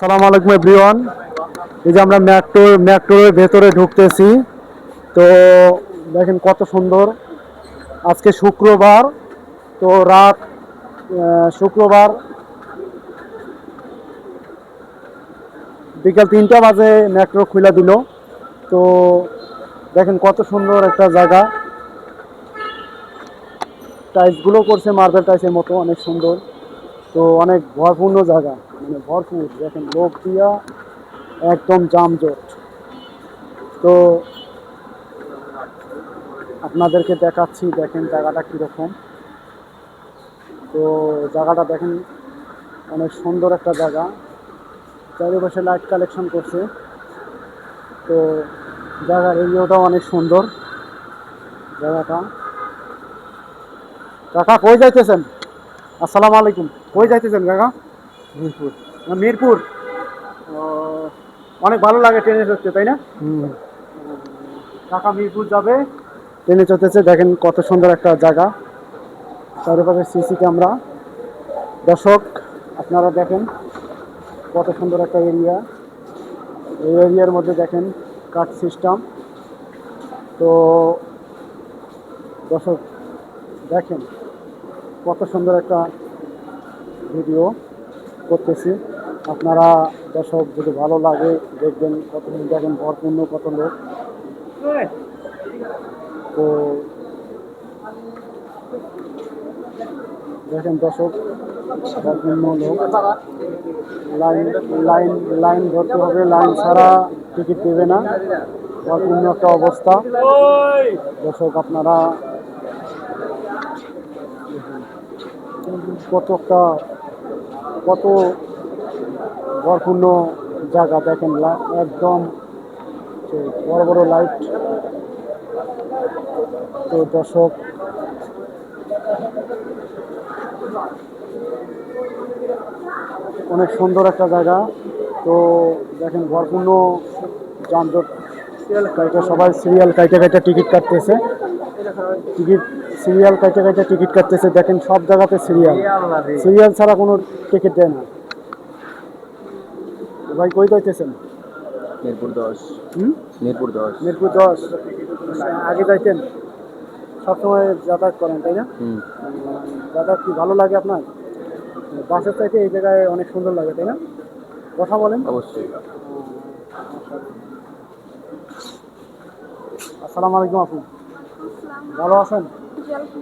সালাম আলাইকুম এভরিওয়ান। এই যে আমরা মেট্রোর ভেতরে ঢুকতেছি। তো দেখেন কত সুন্দর। আজকে শুক্রবার, তো রাত শুক্রবার বিকাল 3টা বাজে মেট্রো খুলে দিল। তো দেখেন কত সুন্দর একটা জায়গা। টাইলসগুলো করছে মার্বেল টাইলসের মতো, অনেক সুন্দর। তো অনেক ভরপূর্ণ জায়গা, মানে ভরপুর। দেখেন লোক দিয়া একদম জামজট। তো আপনাদেরকে দেখাচ্ছি, দেখেন জায়গাটা কীরকম। তো জায়গাটা দেখেন অনেক সুন্দর একটা জায়গা, চারিপাশে লাইট কালেকশন করছে। তো জায়গার এরিয়াটাও অনেক সুন্দর জায়গাটা। কাকা কই যাইতেছেন? আসসালামু আলাইকুম। কই যাইতেছেন কাকা? মিরপুর। মিরপুর। ও, অনেক ভালো লাগে ট্রেনে চড়তে, তাই না? কাকা মিরপুর যাবে, ট্রেনে চড়তেছে। দেখেন কত সুন্দর একটা জায়গা, চারিপাশে সিসি ক্যামেরা। দর্শক আপনারা দেখেন কত সুন্দর একটা এরিয়া। এই এরিয়ার মধ্যে দেখেন কাট সিস্টেম। তো দর্শক দেখেন কত সুন্দর একটা ভিডিও করতেছি। আপনারা দর্শক যদি ভালো লাগে দেখবেন, কত দেখেন ভরপূর্ণ কত লোক। তো দেখেন দর্শক ভরপূর্ণ লোক। লাইন লাইন লাইন ধরতে হবে, লাইন ছাড়া টিকিট দেবে না। ভরপূর্ণ একটা অবস্থা। দর্শক আপনারা কত ভরপূর্ণ জায়গা দেখেন। একদম বড় বড় লাইট। তো দর্শক অনেক সুন্দর একটা জায়গা। তো দেখেন ভরপূর্ণ যানজট। সবাই সিরিয়াল কাইটে টিকিট কাটতেছে। টিকিট কাটতেছে। দেখেন সব জায়গাতে সিরিয়াল ছাড়া কোনো টিকিট দেয় না। ভাই কই যাইতেছেন? মিরপুর 10। মিরপুর 10। মিরপুর 10। আগে যাইতেন? সবসময় যাতায়াত করেন, তাই না? যাতায়াত কি ভালো লাগে আপনার? বাসের চাইতে এই জায়গায় অনেক সুন্দর লাগে, তাই না? কথা বলেন। অবশ্যই। আসসালামু আলাইকুম আপু, ভালো আছেন?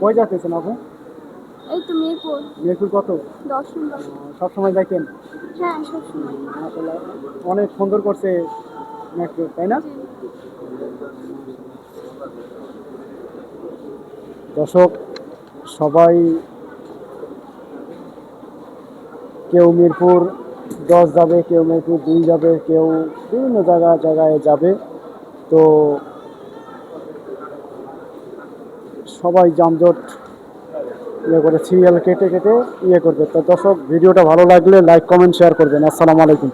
কই যাইতেছেন আপু? এই তো মিরপুর। মিরপুর কত? 10 নম্বর। সবসময় যাইতেন? হ্যাঁ, সবসময়। আসলে অনেক সুন্দর করছে মেট্রো, তাই না? দর্শক সবাই, কেউ মিরপুর 10 যাবে, কেউ মিরপুর 2 যাবে, কেউ বিভিন্ন জায়গায় যাবে। তো সবাই যানজট করে সিরিয়াল কেটে করবে। তো দর্শক ভিডিওটা ভালো লাগলে লাইক কমেন্ট শেয়ার করবেন। আসসালামু আলাইকুম।